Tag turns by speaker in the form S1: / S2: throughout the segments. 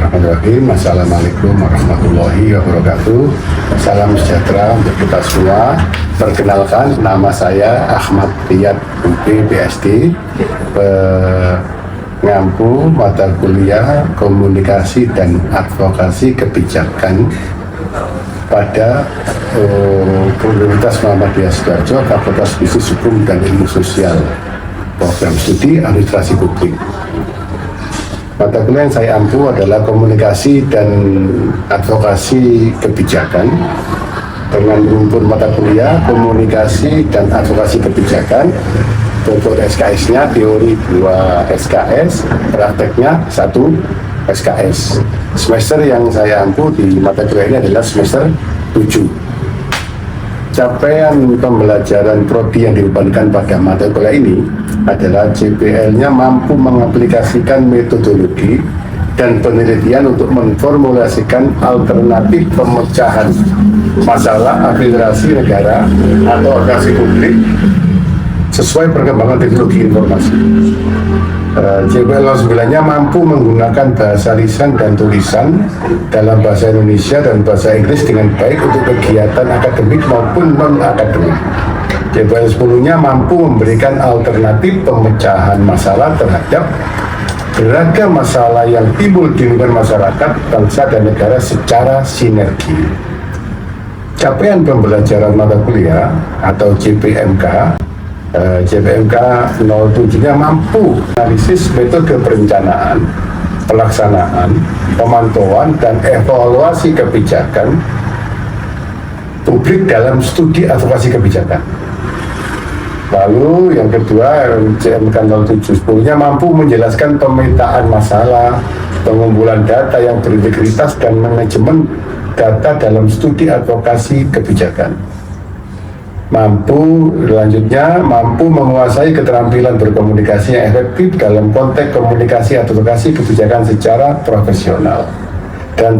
S1: Bismillahirrahmanirrahim. Assalamualaikum warahmatullahi wabarakatuh. Salam sejahtera untuk kita semua. Perkenalkan, nama saya Ahmad Riyad UP PhD, pengampu mata kuliah Komunikasi dan Advokasi Kebijakan pada Universitas Muhammadiyah Sidoarjo, Fakultas Bisnis Hukum dan Ilmu Sosial, Program Studi Administrasi Publik. Mata kuliah yang saya ampu adalah Komunikasi dan Advokasi Kebijakan dengan rumpun mata kuliah Komunikasi dan Advokasi Kebijakan. Untuk SKS-nya teori 2 SKS, prakteknya 1 SKS. Semester yang saya ampu di mata kuliah ini adalah semester 7. Capaian pembelajaran prodi yang dibebankan pada mata kuliah ini adalah JPL-nya mampu mengaplikasikan metodologi dan penelitian untuk memformulasikan alternatif pemecahan masalah administrasi negara atau organisasi publik sesuai perkembangan teknologi informasi. JPL 09-nya mampu menggunakan bahasa lisan dan tulisan dalam bahasa Indonesia dan bahasa Inggris dengan baik untuk kegiatan akademik maupun non-akademik. JPL 10-nya mampu memberikan alternatif pemecahan masalah terhadap beragam masalah yang timbul di lingkungan masyarakat, bangsa, dan negara secara sinergi. Capaian pembelajaran mata kuliah atau JPMK 07-nya mampu analisis metode perencanaan, pelaksanaan, pemantauan, dan evaluasi kebijakan publik dalam studi advokasi kebijakan. Lalu yang kedua, JMK 07-10-nya mampu menjelaskan pemetaan masalah, pengumpulan data yang berintegritas, dan manajemen data dalam studi advokasi kebijakan. Mampu menguasai keterampilan berkomunikasi yang efektif dalam konteks komunikasi advokasi kebijakan secara profesional. Dan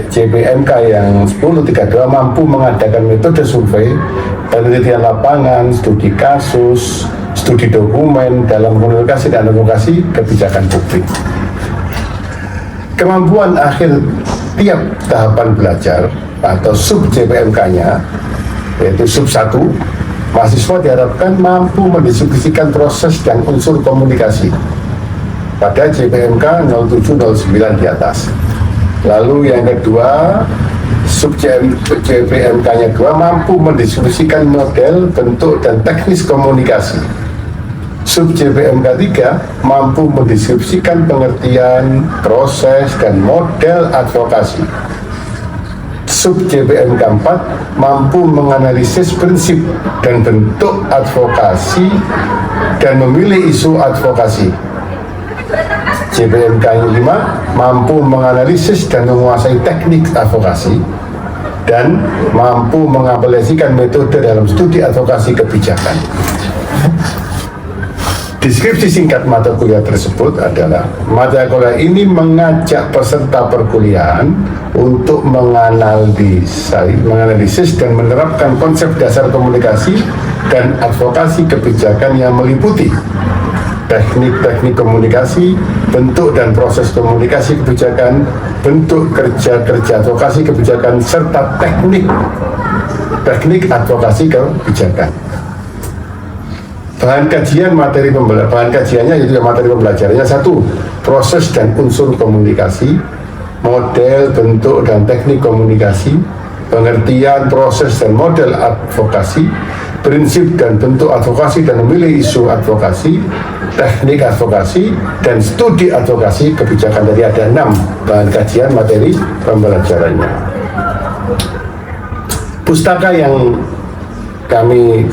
S1: JPMK yang 1032 mampu mengadakan metode survei, penelitian lapangan, studi kasus, studi dokumen dalam komunikasi dan advokasi kebijakan publik. Kemampuan akhir tiap tahapan belajar atau sub JPMK-nya, yaitu sub 1, mahasiswa diharapkan mampu mendiskusikan proses dan unsur komunikasi pada JPMK 0709 di atas. Lalu yang kedua, sub JPMK-nya 2 mampu mendiskusikan model, bentuk, dan teknis komunikasi. Sub JPMK 3 mampu mendiskusikan pengertian, proses, dan model advokasi. Sub JPMK 4 mampu menganalisis prinsip dan bentuk advokasi dan memilih isu advokasi. JPMK 5 mampu menganalisis dan menguasai teknik advokasi dan mampu mengaplikasikan metode dalam studi advokasi kebijakan. Deskripsi singkat mata kuliah tersebut adalah mata kuliah ini mengajak peserta perkuliahan untuk menganalisis dan menerapkan konsep dasar komunikasi dan advokasi kebijakan yang meliputi teknik-teknik komunikasi, bentuk dan proses komunikasi kebijakan, bentuk kerja advokasi kebijakan, serta teknik advokasi kebijakan. Bahan kajiannya yaitu materi pembelajarannya 1. Proses dan unsur komunikasi, model, bentuk, dan teknik komunikasi, pengertian, proses, dan model advokasi, prinsip dan bentuk advokasi dan memilih isu advokasi, teknik advokasi, dan studi advokasi kebijakan. Tadi ada 6 bahan kajian materi pembelajarannya. Pustaka yang kami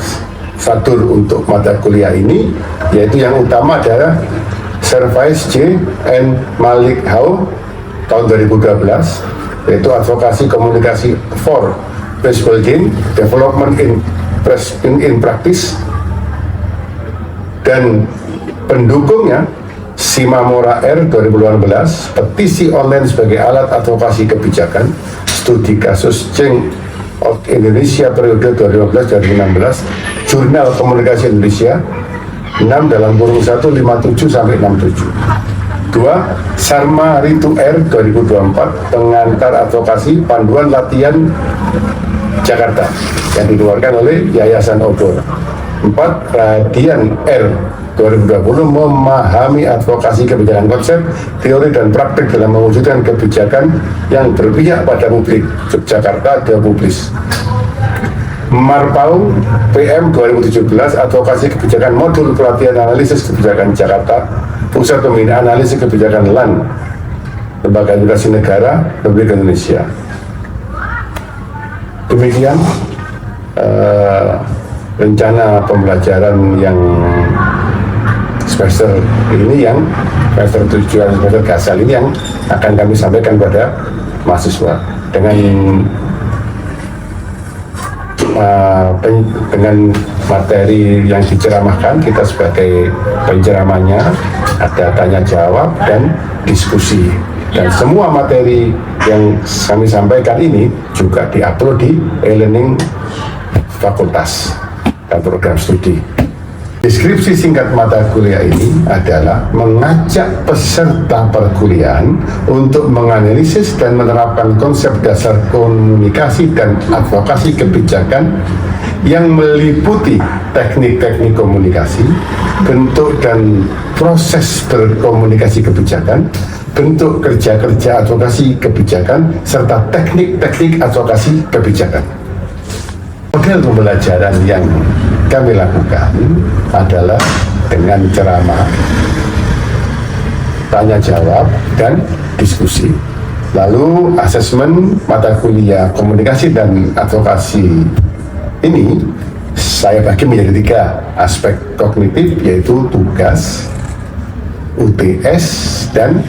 S1: fatur untuk mata kuliah ini, yaitu yang utama adalah Service J. N. Malik Howe tahun 2012, yaitu advokasi komunikasi for Peace Building Development in Practice, dan pendukungnya Simamora R 2018, petisi online sebagai alat advokasi kebijakan, studi kasus Cheng of Indonesia periode 2015-2016, Jurnal Komunikasi Indonesia 6 dalam kurung 1 57 sampai 67. Dua, Sarma Ritu R 2024, pengantar advokasi panduan latihan Jakarta yang dikeluarkan oleh Yayasan Obor. 4, Radian R 2020, memahami advokasi kebijakan konsep, teori dan praktik dalam mewujudkan kebijakan yang berpihak pada publik. Yogyakarta dipublis. Marpau PM 2017, advokasi kebijakan modul pelatihan analisis kebijakan Jakarta, Pusat Pembinaan Analisis Kebijakan LAN, Lembaga Edukasi Negara Republik Indonesia. Demikian rencana pembelajaran yang semester ini, yang semester 7 dan semester gasal ini yang akan kami sampaikan pada mahasiswa dengan materi yang diceramahkan. Kita sebagai penceramahnya, ada tanya jawab dan diskusi, dan semua materi yang kami sampaikan ini juga diupload di e-learning fakultas dan program studi. Deskripsi singkat mata kuliah ini adalah mengajak peserta perkuliahan untuk menganalisis dan menerapkan konsep dasar komunikasi dan advokasi kebijakan yang meliputi teknik-teknik komunikasi, bentuk dan proses berkomunikasi kebijakan, bentuk kerja-kerja advokasi kebijakan, serta teknik-teknik advokasi kebijakan. Model pembelajaran yang kami lakukan adalah dengan ceramah, tanya jawab, dan diskusi. Lalu asesmen mata kuliah komunikasi dan advokasi ini saya bagi menjadi 3 aspek kognitif, yaitu tugas, UTS, dan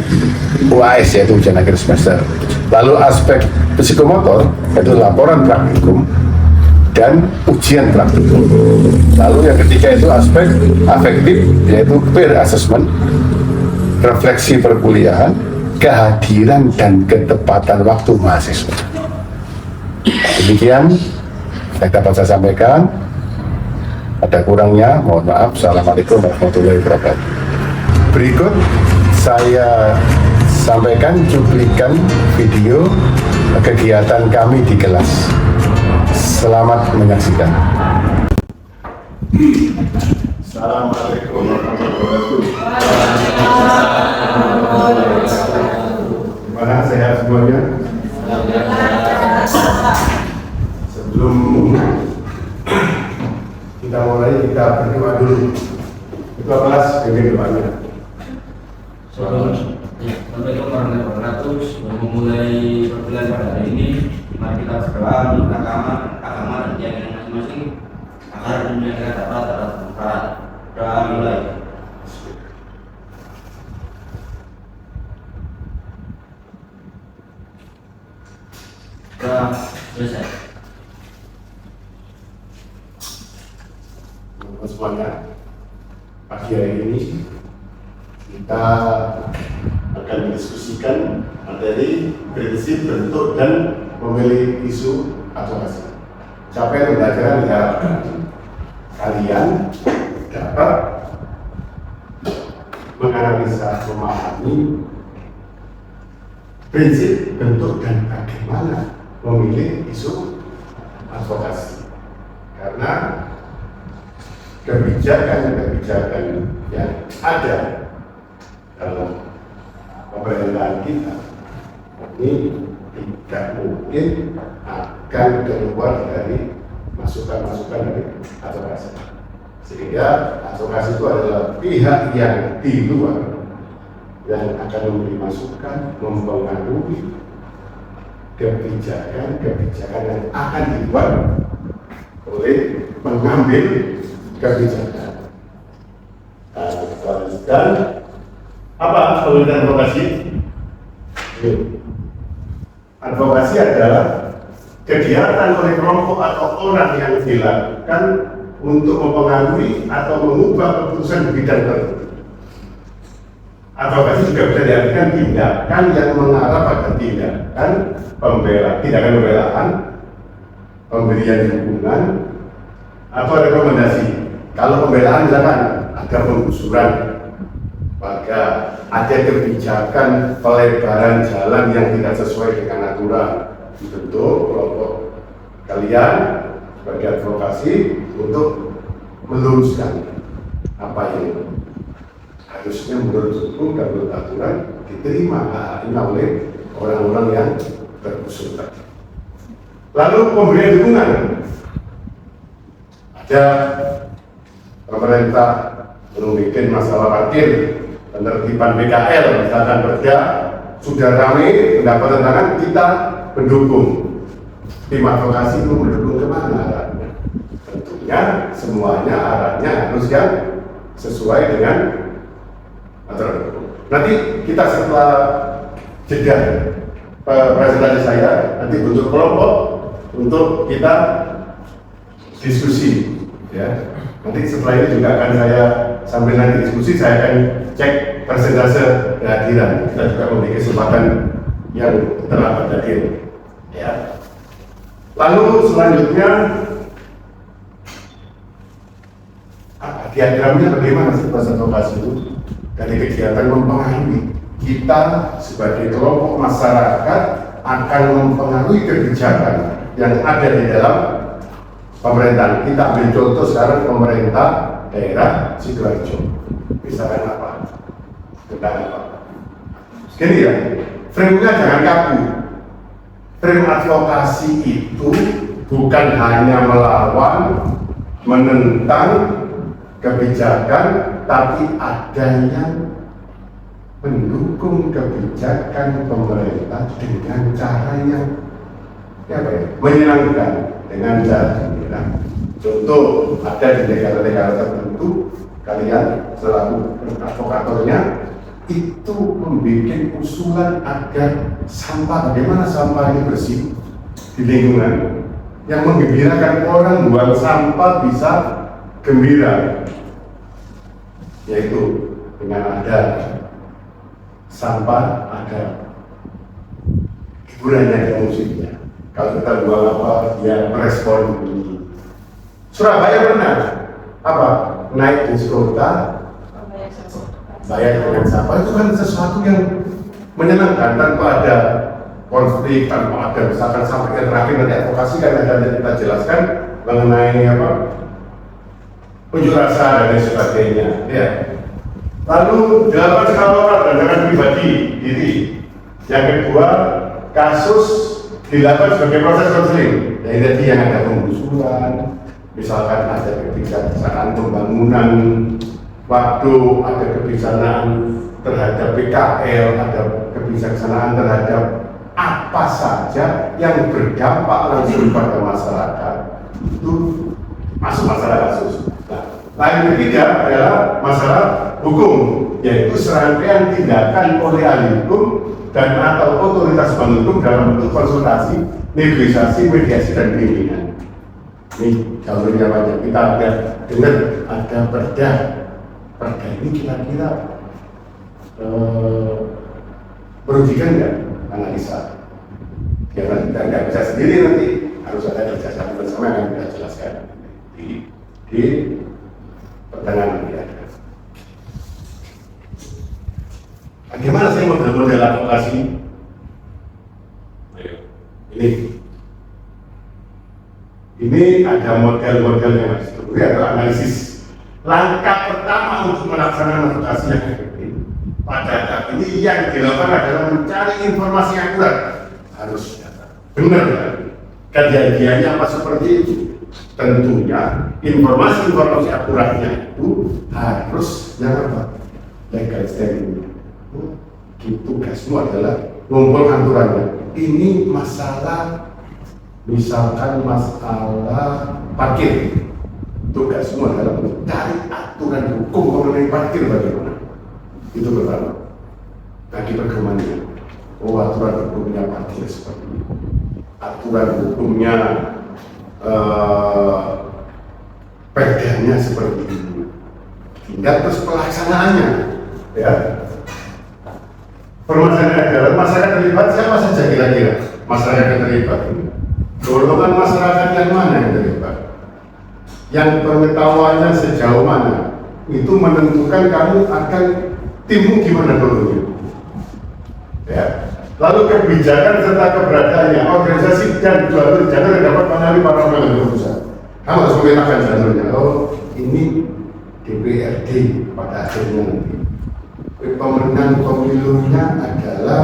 S1: UAS, yaitu ujian akhir semester. Lalu aspek psikomotor, yaitu laporan praktikum dan ujian praktikum. Lalu yang ketiga itu aspek afektif, yaitu peer assessment, refleksi perkuliahan, kehadiran dan ketepatan waktu mahasiswa. Demikian yang dapat saya sampaikan. Ada kurangnya mohon maaf. Assalamualaikum warahmatullahi wabarakatuh. Berikut saya sampaikan cuplikan video kegiatan kami di kelas. Selamat menyaksikan. Assalamualaikum warahmatullahi wabarakatuh. Gimana, sehat semuanya? Sebelum kita mulai, kita berdoa dulu. Ketua kelas, ini doanya.
S2: Assalamualaikum warahmatullahi wabarakatuh. Sebelum memulai perkuliahan pada hari ini, mari kita berdoa untuk agama dan keyakinan masing-masing agar dunia kita dapat termanfaat. Doa mulai. Doa selesai.
S1: Semuanya, pagi hari ini kita akan mendiskusikan materi prinsip, bentuk, dan memilih isu advokasi. Capaian pembelajaran diharapkan kalian dapat menganalisa, memahami prinsip, bentuk, dan bagaimana memilih isu advokasi. Karena kebijakan-kebijakan yang ada dalam pemerintahan kita ini tidak mungkin akan keluar dari masukan-masukan dari advokasi. Sehingga advokasi itu adalah pihak yang di luar yang akan memberi masukan, mempengaruhi kebijakan-kebijakan yang akan dibuat oleh pengambil kebijakan. Dan apa pengertian advokasi? Advokasi adalah kegiatan oleh kelompok atau orang yang dilakukan untuk mempengaruhi atau mengubah keputusan di bidang tertentu. Advokasi juga bisa diartikan tindakan yang mengarah pada tindakan pembelaan, pemberian dukungan, atau rekomendasi. Kalau pembelaan misalkan ada penggusuran warga ada kebijakan pelebaran jalan yang tidak sesuai dengan aturan, dibentuk kelompok kalian sebagai advokasi untuk meluruskan apa yang harusnya menurut hukum dan menurut aturan diterima oleh orang-orang yang berusul. Lalu pemberian dukungan, ada pemerintah membuat masalah parkir, penertiban BKL, misalkan Perda sudah ramai pendapat tentang kita mendukung. Tim advokasi itu mendukung kemana arahnya? Tentunya semuanya arahnya harus yang sesuai dengan aturan hukum. Nanti kita setelah jeda presentasi saya, nanti bentuk kelompok untuk kita diskusi, ya. Nanti setelah ini juga akan saya sambil nanti diskusi, saya akan cek persentase kehadiran. Kita juga memiliki kesempatan yang terlambat hadir, ya. Lalu selanjutnya diagramnya bagaimana sih advokasi itu dari kegiatan mempengaruhi kita sebagai kelompok masyarakat akan mempengaruhi kebijakan yang ada di dalam pemerintahan. Kita ambil contoh sekarang pemerintah daerah Sidoarjo, misalkan apa? Tentang apa? Gini ya, frame-nya jangan kaku. Frame advokasi itu bukan hanya melawan, menentang kebijakan, tapi ada yang mendukung kebijakan pemerintah dengan cara yang menyenangkan, dengan cara gembira. Contoh, ada di negara-negara tertentu, kalian selaku advokatornya itu membuat usulan agar sampah, bagaimana sampah ini bersih di lingkungan, yang menggembirakan orang buang sampah bisa gembira, yaitu dengan ada sampah, ada hiburannya, ada musiknya. Kalau kita buang apa, dia merespon. Surabaya pernah apa? Naik di kota, bayar dengan sampah, itu kan sesuatu yang menyenangkan tanpa ada konflik, tanpa ada misalkan sampai yang terakhir nanti advokasi kan ada yang kita jelaskan mengenai apa, unjuk rasa dan lain sebagainya, ya. Lalu 8 skala pandangan pribadi diri. Yang kedua, kasus dilakukan sebagai proses konseling. Jadi tadi yang ada pengusulan, misalkan ada kebijaksanaan pembangunan, waktu ada kebijaksanaan terhadap PKL, ada kebijaksanaan terhadap apa saja yang berdampak langsung pada masyarakat, itu masuk masalah kasus. Nah, yang ketiga adalah masalah hukum, yaitu serangkaian tindakan oleh ahli hukum dan atau otoritas penuntut dalam bentuk konsultasi, negosiasi, mediasi, dan bimbingan. Ini contohnya banyak. Kita ada dengar ada perda ini kira-kira merugikan nggak analisa? Karena kita nggak bisa sendiri, nanti harus ada kerjasama bersama yang kita jelaskan di pertengahan nanti ada. Bagaimana sih model-model advokasi? Ini ada model-model yang struktur atau analisis. Langkah pertama untuk melaksanakan advokasi yang efektif pada tahap ini yang dilakukan adalah mencari informasi yang akurat. Harus benar kan? Kejadiannya apa seperti itu? Tentunya informasi-informasi akuratnya itu harus yang apa? Legal standing. Tugasmu adalah ngumpulkan aturannya. Ini masalah, misalkan masalah parkir. Tugasmu adalah mencari aturan hukum mengenai parkir bagaimana. Itu pertama. Bagi perkembangannya. Oh, aturan hukumnya parkir seperti ini. Aturan hukumnya perdanya seperti ini. Tinggal terus pelaksanaannya, ya. Permasalahannya adalah masyarakat terlibat, siapa saja kira-kira masyarakat yang terlibat ini? Golongan masyarakat yang mana yang terlibat? Yang pengetahuannya sejauh mana? Itu menentukan kamu akan timmu gimana dulunya? Ya. Lalu kebijakan serta keberadaannya, organisasi dan jalur yang dapat mengalami para pengambil keputusan. Kamu harus memetakan jalurnya. Oh, ini DPRD pada akhirnya nanti. Pemenang pemilunya adalah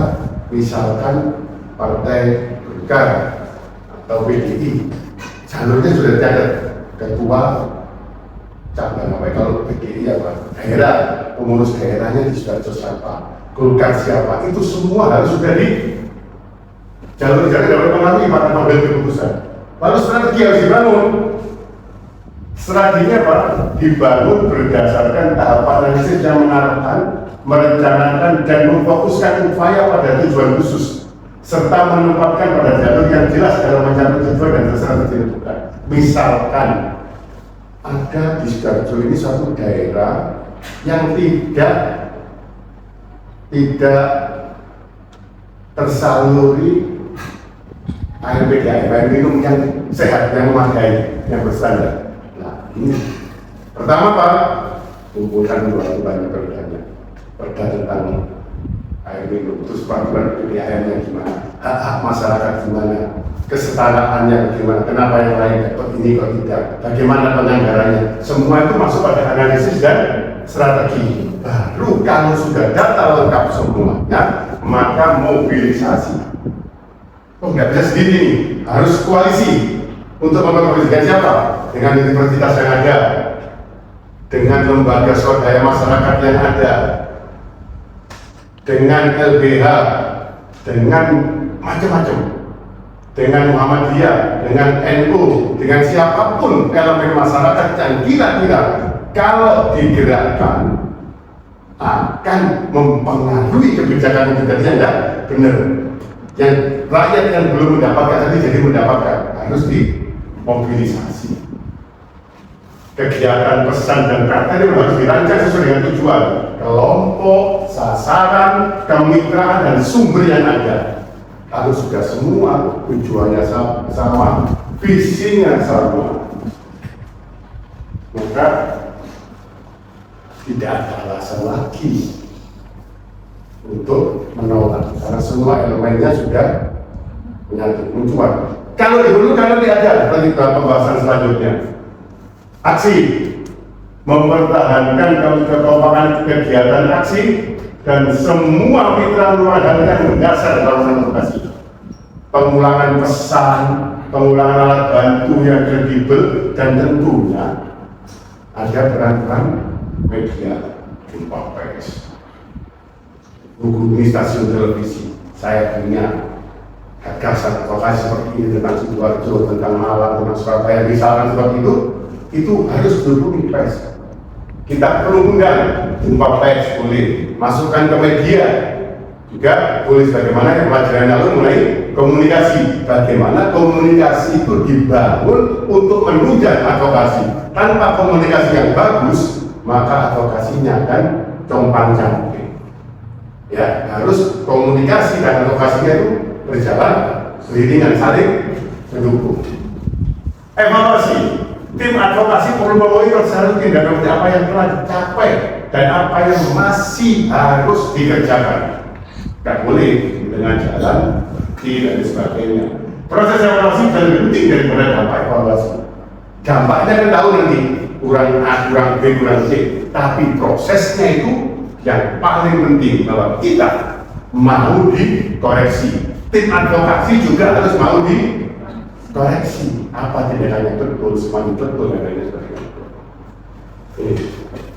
S1: misalkan Partai Golkar atau PDI. Jalurnya sudah dicatat. Ketua cabang apa? Kalau PDI apa? Daerah, pengurus daerahnya di Sidoarjo siapa? Golkar siapa? Itu semua harus sudah di jalur-jalur dapat mengalami para pengambil keputusan. Lalu strategi harus dibangun. Strateginya apa? Dibangun berdasarkan tahapan analisis yang mengarahkan, merencanakan dan memfokuskan upaya pada tujuan khusus serta menempatkan pada jalur yang jelas dalam mencapai tujuan dan sasaran ditentukan. Misalkan ada di Sidoarjo ini suatu daerah yang tidak tersaluri air PDAM, air minum yang sehat, yang memadai, yang berstandar. Nah, ini pertama Pak, kumpulkan dua banyak perda tentang air minum, terus peraturan PDAM-nya gimana, hak-hak masyarakat gimana, kesetaraannya bagaimana, kenapa yang lain dapat ini kok tidak, bagaimana penganggarannya, semua itu masuk pada analisis dan strategi. Baru kalau sudah data lengkap semuanya, maka mobilisasi. Oh, nggak bisa sendiri nih, harus koalisi. Untuk memperolehkan siapa? Dengan universitas yang ada, dengan lembaga swadaya masyarakat yang ada, dengan LBH, dengan macam-macam, dengan Muhammadiyah, dengan NU, dengan siapapun elemen masyarakat yang kira-kira kalau digerakkan akan mempengaruhi kebijakan yang tidak benar. Yang rakyat yang belum mendapatkan tadi jadi mendapatkan, harus dimobilisasi. Kegiatan pesan dan kata ini harus dirancang sesuai dengan tujuan, kelompok, sasaran, kemitraan dan sumber yang ada. Kalau sudah semua tujuannya sama, visinya sama, maka tidak ada alasan lagi untuk menolak karena semua elemennya sudah menyatu mencuat. Kalau diperlukan nanti ada nanti dalam pembahasan selanjutnya aksi mempertahankan kekompakan kegiatan aksi dan semua mitra merupakan hal yang mendasar dalam demokrasi. Pengulangan pesan, pengulangan alat bantu yang kredibel dan tentunya ada peran-peran media, jumpa pers, hubungi stasiun televisi. Saya punya gagasan advokasi seperti ini tentang Sidoarjo, tentang Malang, tentang Surabaya, misalkan seperti itu harus dihubungi pers. Kita perlu undang jumpa pers, boleh masukkan ke media juga boleh. Bagaimana pelajaran lalu mulai komunikasi, bagaimana komunikasi itu dibangun untuk menunjang advokasi. Tanpa komunikasi yang bagus, maka advokasinya akan compang-camping. Ya, harus komunikasi dan advokasinya itu berjalan beriringan, saling mendukung. Evaluasi, tim advokasi perlu memonitor secara rutin dan apa yang telah dicapai dan apa yang masih harus dikerjakan. Tidak boleh di tengah jalan, dan sebagainya. Proses evaluasi lebih penting daripada dampak evaluasi. Dampaknya kan tahu nanti kurang A, kurang B, kurang C, tapi prosesnya itu yang paling penting bahwa kita mau dikoreksi. Tim advokasi juga harus mau dikoreksi. Apa tindakannya betul, semuanya betul dan lain sebagainya.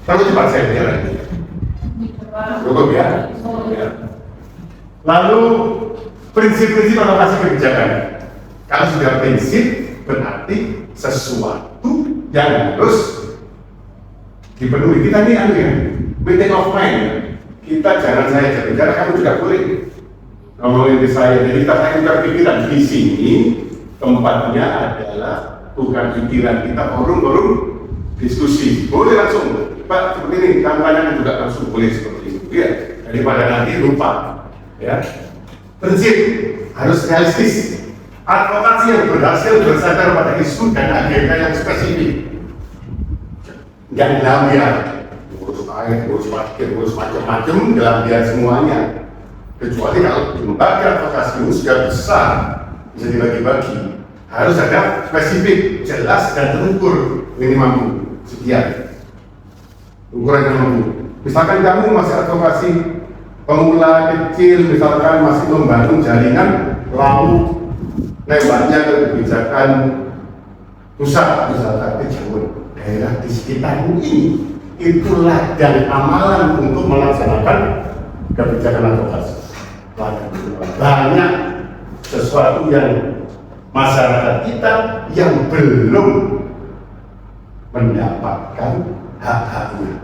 S1: Terlalu cepat saya bicara ini. Cukup ya? Lalu prinsip-prinsip advokasi kebijakan. Kalau sudah prinsip berarti sesuatu yang harus dipenuhi. Kita ini meeting of mind. Kita jangan saya bicara, kamu juga boleh ngomongin ke saya. Jadi kita juga pikiran di sini tempatnya adalah bukan pikiran kita, forum diskusi. Boleh langsung, Pak, seperti ini, kampanye juga langsung boleh seperti itu. Ya, daripada nanti lupa. Ya, prinsip harus realistis. Advokasi yang berhasil bersandar pada isu dan agenda yang spesifik. Yang dinamia, ngurus saya urus parkir, urus macam-macam dalam dia semuanya. Kecuali kalau lembaga advokasi itu sudah besar, bisa dibagi-bagi. Harus ada spesifik, jelas dan terukur. Ini mampu sekian ukuran yang mampu. Misalkan kamu masih advokasi pemula kecil, misalkan masih membangun jaringan, lalu nembaknya ke kebijakan pusat, misalkan jangan daerah di sekitarmu ini, itulah dan amalan untuk melaksanakan kebijakan advokasi. Banyak sesuatu yang masyarakat kita yang belum mendapatkan hak-haknya.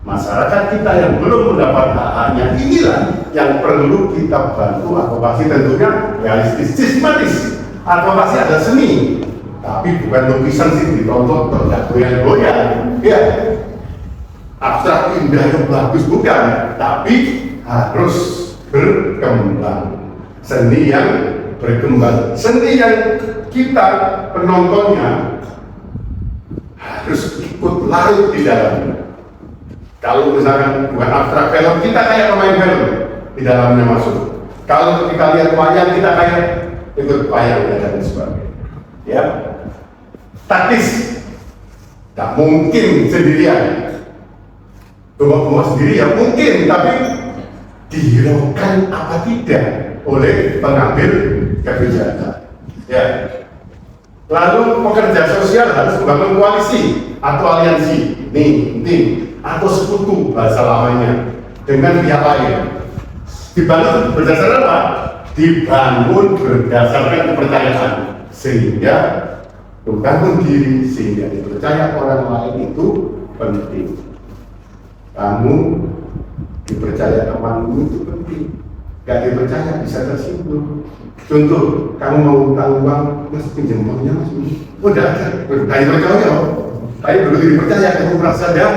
S1: Masyarakat kita yang belum mendapat hak-haknya inilah yang perlu kita bantu advokasi, tentunya realistis, sistematis. Advokasi ada seni, tapi bukan lukisan sih ditonton tidak goyang-goyang, ya. Abstrak indah yang bagus bukan, tapi harus berkembang. Seni yang berkembang, seni yang kita penontonnya harus ikut larut di dalamnya. Kalau misalkan bukan abstrak film, kita kayak pemain film di dalamnya masuk. Kalau kita lihat wayang, kita kayak ikut wayang dan sebagainya. Ya, taktis, tak mungkin sendirian. Cuma sendiri ya mungkin, tapi dihiraukan apa tidak oleh pengambil kebijakan. Ya. Lalu pekerja sosial harus membangun koalisi atau aliansi, tim atau sekutu bahasa lamanya dengan pihak lain. Dibangun berdasarkan apa? Dibangun berdasarkan kepercayaan, sehingga membangun diri, sehingga dipercaya orang lain itu penting. Kamu dipercaya temanmu itu penting, gak dipercaya bisa tersinggung. Contoh, kamu mau utang uang, mas pinjam uangnya mas, udah ada, dari percaya, tapi begitu dipercaya kamu merasa ada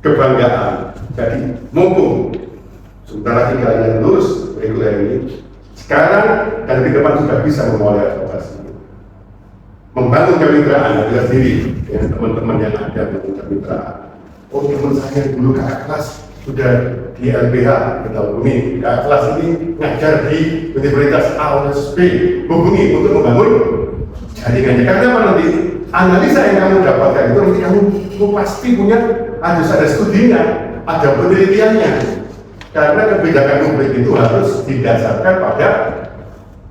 S1: kebanggaan. Jadi mumpung sebentar lagi kalian lulus reguler ini, sekarang dan ke depan sudah bisa memulai advokasi, membangun kemitraan adalah sendiri dengan teman-teman yang ada membangun kemitraan. Oh, teman saya dulu kakak kelas sudah di LBH, kita hubungi kakak kelas ini ngajar di Universitas AUSP, hubungi untuk membangun jaringannya. Karena apa nanti analisa yang kamu dapatkan itu nanti kamu pasti punya, harus ada studinya, ada penelitiannya. Karena kebijakan publik itu harus didasarkan pada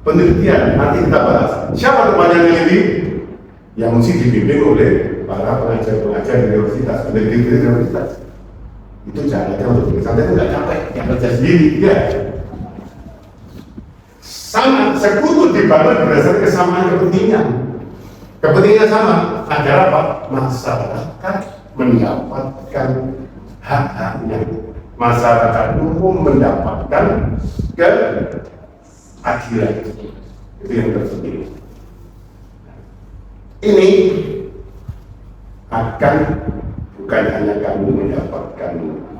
S1: penelitian. Nanti kita bahas siapa temannya peneliti yang mesti dibimbing oleh para pengajar-pengajar di universitas, peneliti di universitas. Itu caranya untuk bersantai itu nggak capek, yang kerja sendiri, ya. Sama, sekutu dibangun berdasarkan kesamaan kepentingan. Kepentingan sama, agar apa? Masyarakat mendapatkan hak-haknya. Masyarakat umum mendapatkan keadilan. Itu yang terpenting. Ini akan bukan hanya kamu mendapatkan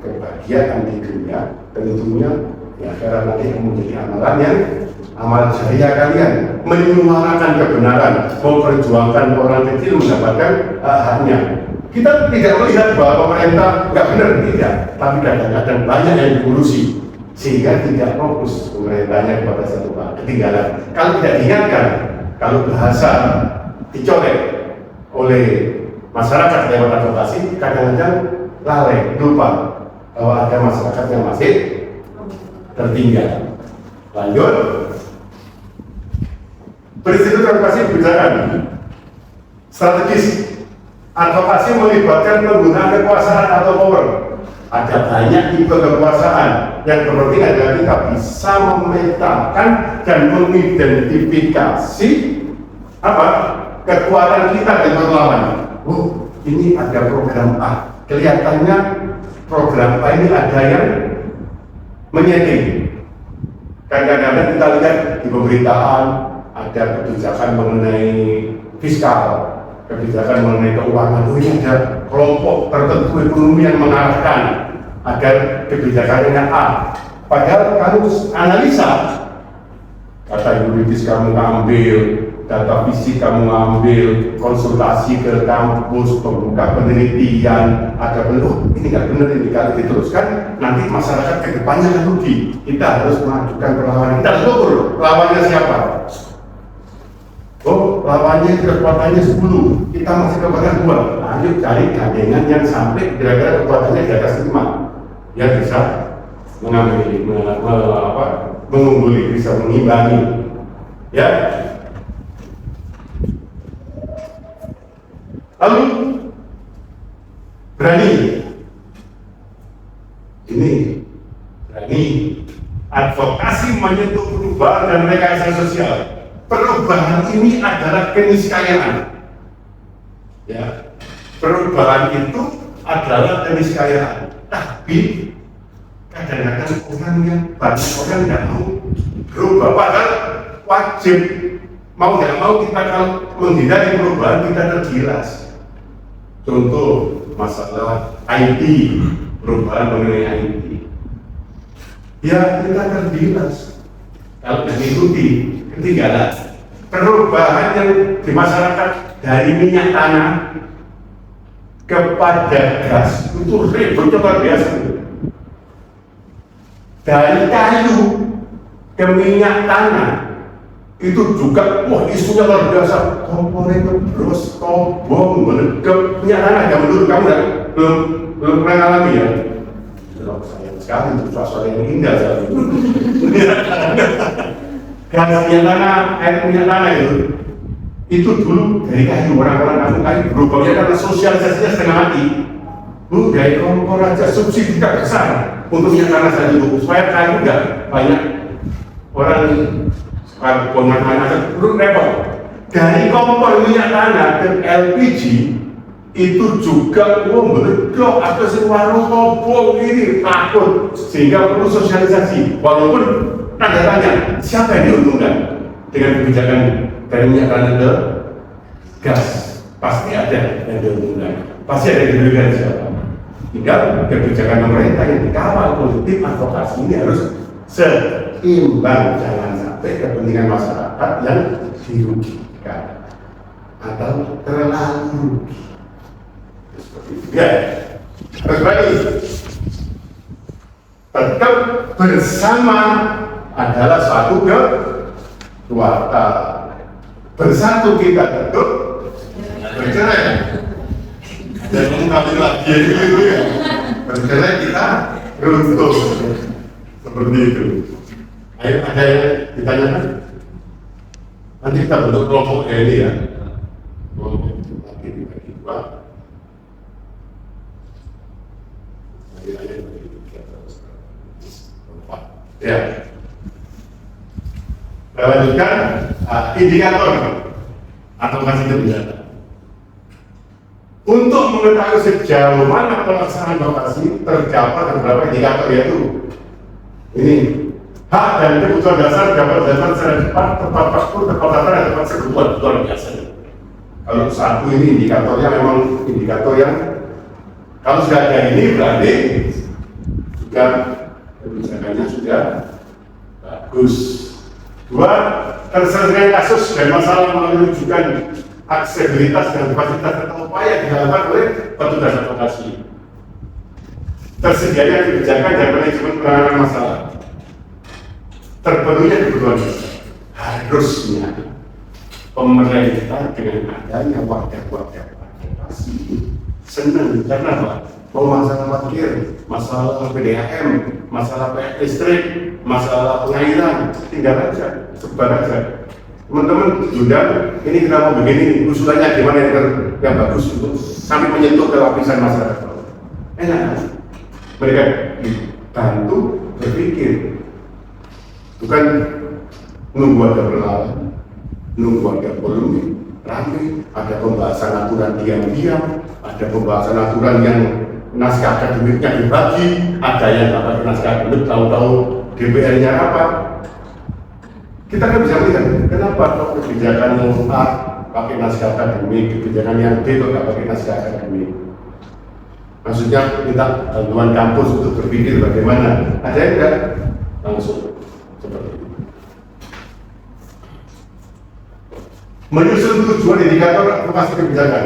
S1: kebahagiaan di dunia, tentunya ya karena nanti menjadi amalan yang amal jariah kalian, menyuarakan kebenaran, memperjuangkan orang kecil mendapatkan haknya. Kita tidak melihat bahwa pemerintah nggak benar, tidak, tapi kadang-kadang banyak yang diurusi sehingga tidak fokus pemerintahnya kepada satu hal, ketinggalan. Kalau tidak diingatkan, kalau bahasa dicolek oleh masyarakat lewat advokasi, kadang-kadang lalai, lupa bahwa ada masyarakat yang masih tertinggal. Lanjut, berinstitut advokasi kebijakan strategis. Advokasi melibatkan penggunaan kekuasaan atau power. Ada banyak tipe kekuasaan. Yang terpenting adalah kita bisa memetakan dan mengidentifikasi apa kekuatan kita dan lawan. Oh, ini ada program A. Kelihatannya program A ini ada yang menyedih. Kadang-kadang kita lihat di pemerintahan ada kebijakan mengenai fiskal, kebijakan mengenai keuangan. Oh, ini ada kelompok tertentu ekonomi yang mengarahkan agar kebijakannya A. Padahal kamu analisa, kata yuridis kamu ambil, data fisik kamu ambil, konsultasi ke kampus, membuka penelitian, ada ini nggak benar ini, kalau diteruskan nanti masyarakat ke depannya akan rugi. Kita harus mengajukan perlawanan. Kita harus ukur lawannya siapa. Oh, lawannya kekuatannya 10, kita masih kekuatan 2. Ayo cari gandengan yang sampai kira-kira kekuatannya di atas 5. Dia bisa mengungguli, bisa mengimbangi. Ya. Lalu berani advokasi menyentuh perubahan dan rekayasa sosial. Perubahan ini adalah keniscayaan. Ya, perubahan itu adalah keniscayaan. Tapi kadang-kadang banyak orang nggak mau berubah, padahal wajib. Mau nggak mau kita kalau menghindari perubahan kita tergilas. Contoh masalah IT, perubahan mengenai IT. Ya kita tergilas. Kalau mengikuti ketinggalan perubahan yang di masyarakat dari minyak tanah kepada gas itu ributnya luar biasa. Dari kayu ke minyak tanah itu juga, wah isunya luar biasa. Kompor itu terus kobong, meleduk minyak tanah. Kamu dulu kamu belum pernah ngalami ya? Sayang sekali itu suasana yang indah sekali. Gas minyak tanah, air minyak tanah itu dulu dari kayu, orang-orang kampung kayu berubahnya karena sosialisasinya setengah mati. Bu, dari kompor aja subsidi tidak besar untuk minyak tanah saja dulu, supaya kayu enggak banyak orang pemanfaatan aja repot. Dari kompor minyak tanah ke LPG itu juga meledak, atau si warung kobong ini takut, sehingga perlu sosialisasi. Walaupun tanda tanya, siapa yang diuntungkan dengan kebijakan dari minyak tanah ke gas? Pasti ada yang diuntungkan, pasti ada yang diuntungkan siapa? Tinggal kebijakan pemerintah yang dikawal politik advokasi ini harus seimbang, jangan sampai kepentingan masyarakat yang dirugikan atau terlalu rugi. Ya, harus berani. Tetap bersama adalah suatu kekuatan. Bersatu kita tetap bercerai. Dan mengkali lagi itu ya. Bercerai kita runtuh. Seperti itu. Ayo ada yang ditanyakan? Nanti kita bentuk kelompok ini ya. Kelompok lagi dibagi 2. Ya. Kita lanjutkan indikator atau kasih kebijakan. Untuk mengetahui sejauh mana pelaksanaan lokasi tercapai beberapa indikator, yaitu ini hak dan kebutuhan dasar dapat dilakukan secara cepat, tepat waktu, tepat sasaran, dan tepat kebutuhan luar biasa. Kalau satu ini indikatornya memang indikator yang kalau sudah ada ini berarti juga kebijakannya sudah bagus. 2, terselesaikan kasus dan masalah melalui rujukan aksesibilitas dan kapasitas serta upaya dilakukan oleh petugas advokasi. Tersedianya kebijakan dan manajemen penanganan masalah. Terpenuhnya kebutuhan dasar. Harusnya pemerintah dengan adanya wadah-wadah advokasi senang, karena apa? Mau masalah parkir, masalah PDAM, masalah listrik, masalah pengairan, tinggal aja, sebar aja. Teman-teman, sudah, ini kita mau begini, usulannya gimana yang bagus untuk sampai menyentuh ke lapisan masyarakat. Enak, mereka dibantu berpikir, bukan nunggu ada perlawanan, nunggu ada polemik, ramai, ada pembahasan aturan diam-diam, ada pembahasan aturan yang naskah akademiknya dibagi, ada yang dapat naskah akademik tahu-tahu DPR-nya apa. Kita kan bisa melihat kenapa kok kebijakan yang A pakai naskah akademik, kebijakan yang B kok nggak pakai naskah akademik. Maksudnya minta bantuan kampus untuk berpikir bagaimana. Ada yang enggak langsung seperti itu. menyusun tujuan indikator advokasi kebijakan.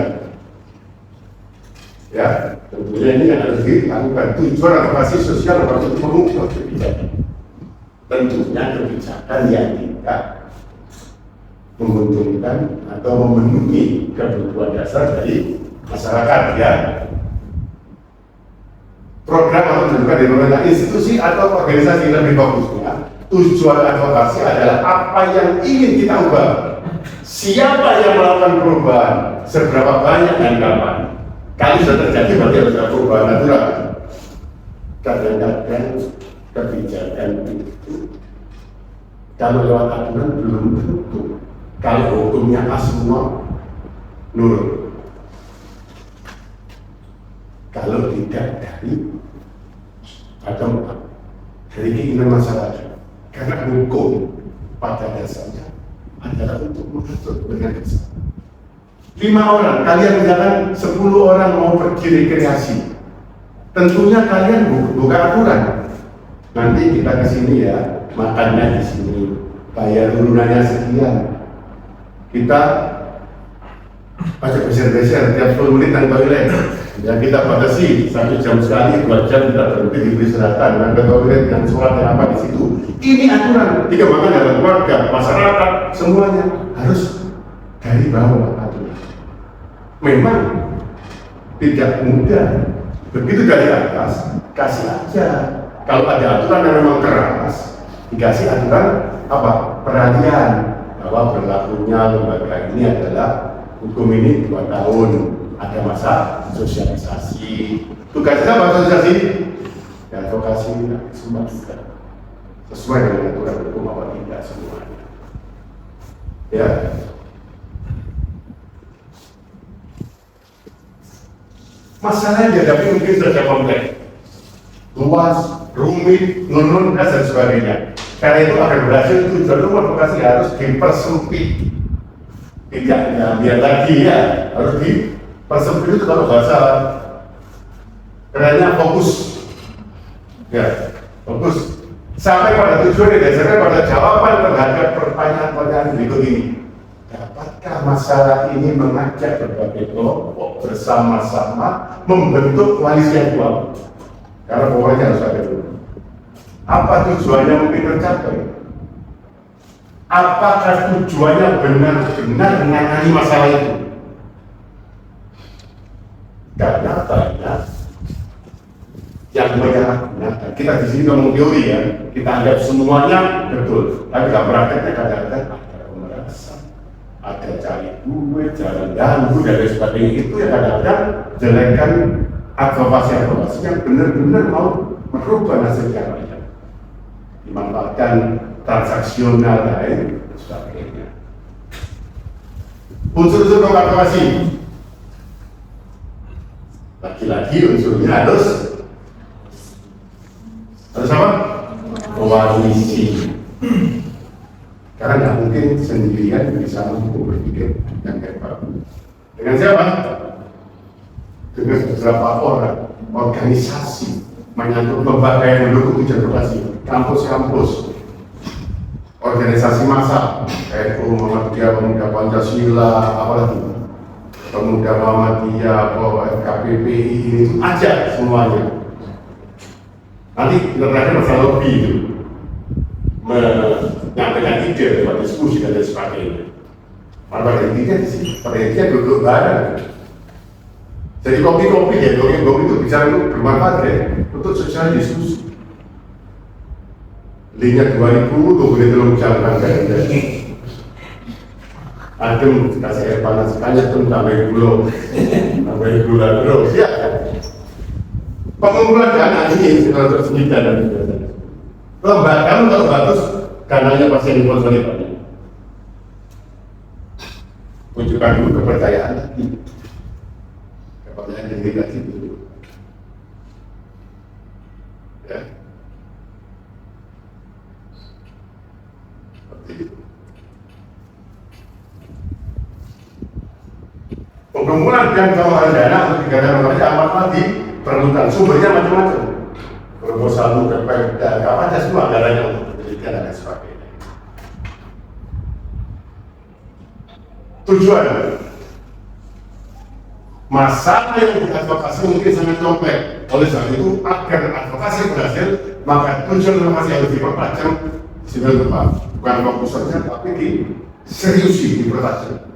S1: Ya, tentunya ini yang harus dilakukan. Tujuan advokasi sosial untuk mengubah kebijakan. Tentunya kebijakan yang tidak menguntungkan atau memenuhi kebutuhan dasar dari masyarakat, ya. Program atau tuntutan dari pemerintah, institusi atau organisasi yang lebih bagusnya, tujuan advokasi adalah apa yang ingin kita ubah, siapa yang melakukan perubahan, seberapa banyak dan kapan. Kalau sudah terjadi berarti harus ada perubahan natural. Kadang-kadang kebijakan itu kalau lewat aturan belum tentu. Kalau hukumnya semua nurut. Kalau tidak dari keinginan masyarakat, karena hukum pada dasarnya adalah untuk mengatur dengan dasar. 5 orang, kalian misalkan 10 orang mau pergi rekreasi, tentunya kalian buka aturan. Nanti kita ke sini ya, makannya di sini, bayar turunannya sekian. Kita bersih-bersih tiap 10 menit dan toilet. Ya kita batasi 1 jam sekali, 2 jam kita berhenti di peristirahatan, ada toilet dan sholat yang apa di situ. Ini aturan dikembangkan dalam keluarga, masyarakat, semuanya harus dari bawah aturan. Memang tidak mudah. Begitu dari atas, kasih aja. Kalau ada aturan yang memang keras, dikasih aturan apa? Perhatian bahwa berlakunya lembaga ini adalah hukum ini 2 tahun. Ada masa sosialisasi. Tugasnya apa sosialisasi? Ya, advokasi semua juga sesuai dengan aturan hukum apa tidak semuanya. Ya. Masalah yang dihadapi mungkin saja kompleks, luas, rumit, nunun, dan sebagainya. Karena itu akan berhasil tujuan umum advokasi harus dipersempit. Tidak diambil lagi ya, harus dipersempit itu kalau bahasa kerennya fokus. Ya, fokus. Sampai pada tujuan yang didasarkan pada jawaban terhadap pertanyaan-pertanyaan berikut ini. Dapatkah masalah ini mengajak berbagai kelompok bersama-sama membentuk koalisi yang kuat? Karena pokoknya harus ada dulu. Apa tujuannya mungkin tercapai? Apakah tujuannya benar-benar menangani masalah itu? Karena banyak yang menyalahgunakan. Kita di sini ngomong teori ya, kita anggap semuanya betul, tapi kalau prakteknya kadang-kadang ada pemerasan, ada cari duit, jalan ganggu dan lain sebagainya. Itu yang kadang-kadang jelekkan advokasi yang benar-benar mau merubah nasib yang lain, dimanfaatkan transaksional lain dan sebagainya. Unsur-unsur advokasi, lagi-lagi unsurnya harus apa? Koalisi. Karena nggak mungkin sendirian bisa mampu berpikir yang hebat. Dengan siapa? Dengan beberapa orang, organisasi, menyangkut lembaga yang mendukung advokasi, kampus-kampus, organisasi massa, kayak Muhammadiyah, Pemuda Pancasila, apalagi Pemuda Muhammadiyah, FKPPI, ini aja semuanya. Nanti terakhir masalah lebih itu menyampaikan ide lewat diskusi dan lain sebagainya. Pada intinya di sini, pada intinya duduk bareng. Jadi kopi-kopi ya, kopi itu bisa bermanfaat ya untuk sosial diskusi. Linknya 2000, boleh tolong jam-jam dari adem, kasih air panas, banyak tuh tambah gula terus ya. Pengumpulan dana ini kalau tersendiri dana lembaga kalau bagus dananya pasti dikonsolidasi. Tunjukkan dulu kepercayaan lagi, kepercayaan diri lagi dulu. Ya, seperti itu. Pengumpulan dan pengelolaan dana untuk kegiatan olahraga amat lagi perlukan sumbernya macam-macam. Proposal PPD, apa aja semua anggarannya untuk pendidikan dan sebagainya. tujuan masalah yang diadvokasi mungkin sangat kompleks. Oleh sebab itu, agar advokasi berhasil, maka tujuan advokasi harus dipertajam. Sehingga lupa, bukan fokus saja, tapi diseriusi, dipertajam.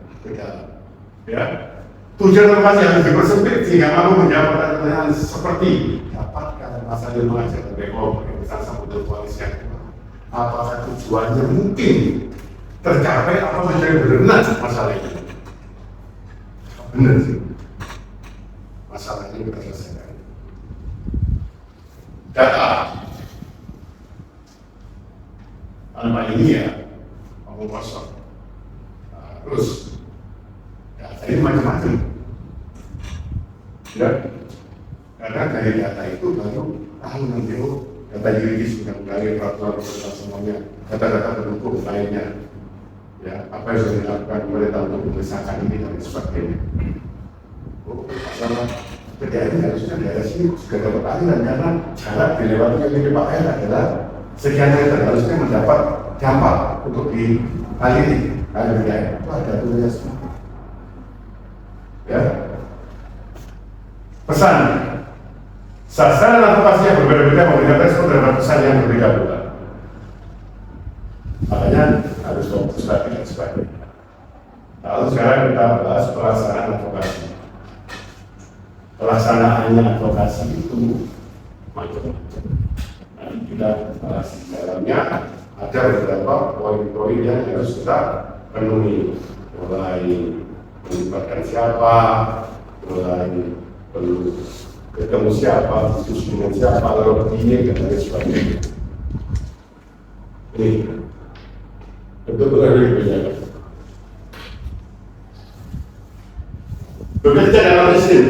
S1: Ya, tujuan advokasi harus dipersempit sehingga mampu menjawab pertanyaan seperti dapatkah masalah yang mengajar kelompok yang besar sampai koalisi yang apakah tujuannya mungkin tercapai, apa menjadi benar masalah ini? Benar sih, masalah ini kita selesaikan. Data tanpa ini ya omong kosong. Terus data ini macam-macam, ya, karena dari data itu baru tahu nanti data yuridis bukan dari peraturan semuanya, data-data pendukung lainnya, ya, apa yang sudah dilakukan pemerintah untuk memisahkan ini dan sebagainya. Masalah PDAM harusnya daerah sini juga dapat aliran karena jarak dilewati oleh Pak R adalah sekian meter, harusnya mendapat dampak untuk dialiri aliran daerah. Itu ada tulisnya semua. Ya, pesan sasaran advokasi yang berbeda-beda memberikan respon terhadap pesan yang berbeda pula. Makanya harus fokus lagi dan sebagainya. Lalu sekarang kita bahas pelaksanaan advokasi. Pelaksanaannya advokasi itu macam-macam. Nah, kita bahas di dalamnya ada beberapa poin-poin yang harus kita penuhi, mulai melibatkan siapa, mulai perlu ketemu siapa, diskusi dengan siapa, lalu begini, dan sebagainya. Ini betul-betul dibedakan. Bekerja dalam mesin,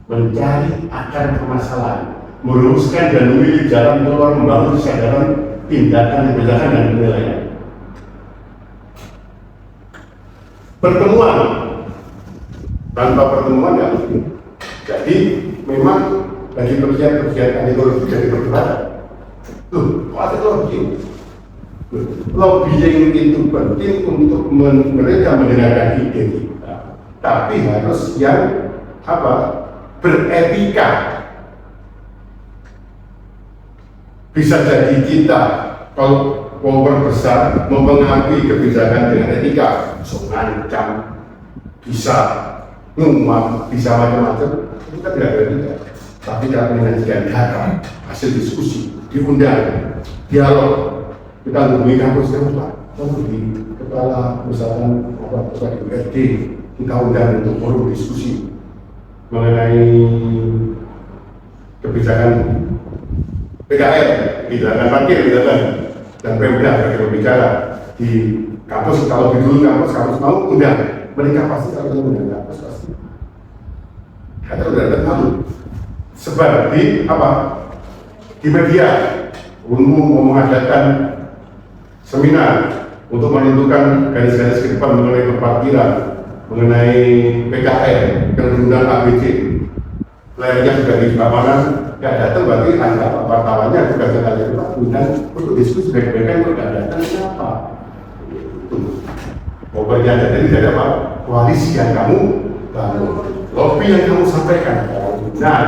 S1: mencari akar permasalahan, merumuskan dan memilih jalan keluar, membangun kesadaran, tindakan, kebijakan, dan penilaian. Pertemuan tanpa pertemuan nggak mungkin. Jadi memang bagi pekerjaan ideologi jadi perdebatan. Tuh, kok ada lobbying? Lobbying itu penting untuk mereka mendengarkan ide kita, tapi harus yang apa? Beretika. Bisa jadi kita kalau power besar mempengaruhi kebijakan dengan etika, bisa mengancam, bisa ngumam, bisa macam-macam. Itu kan tidak ada etika. Tapi kita menyajikan data, hasil diskusi, diundang, dialog. Kita hubungi kampus-kampus, Pak, hubungi kepala misalkan ketua DPRD, kita undang untuk forum diskusi mengenai kebijakan PKL, kebijakan parkir, kebijakan dan Pemda bagi berbicara di kampus. Kalau dulu kampus mau undang, mereka pasti kalau undang kampus pasti. Kata udah tahu. Sebab di apa? Di media umum mengadakan seminar untuk menentukan garis-garis ke depan mengenai parkiran, mengenai PKL, kemudian ABC. Layarnya sudah di mana? Nggak datang berarti anda wartawannya juga sekali itu undang untuk diskusi baik-baikan. Kalau nggak datang siapa? Pokoknya ada dari apa? Koalisi yang kamu bangun, lobby yang kamu sampaikan, benar,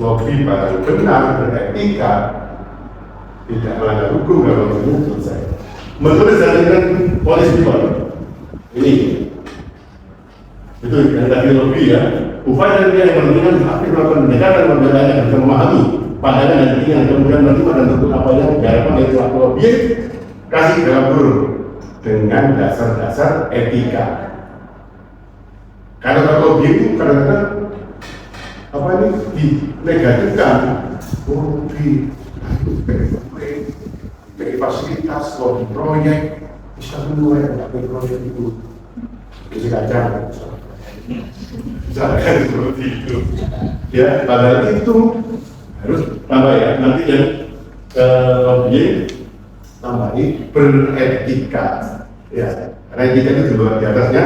S1: lobby paling benar, beretika, tidak melanggar hukum, kalau selesai. Menurut jaringan polisi ini itu yang tadi lobby ya. Upaya dia yang menentukan aktif melakukan pendekatan membela yang bisa memahami pandangan dan keinginan, kemudian menerima dan tentu apa yang diharapkan dari suatu objek, kasih dalam kurung dengan dasar-dasar etika. Karena kalau objek itu kadang-kadang apa ini dinegatifkan, dari fasilitas, lobby proyek, bisa mulai dari proyek itu bisa kacau. Jangan seperti itu. Ya, padahal itu harus tambah ya. Nanti yang objek tambahi beretika. Ya, karena etika itu di atasnya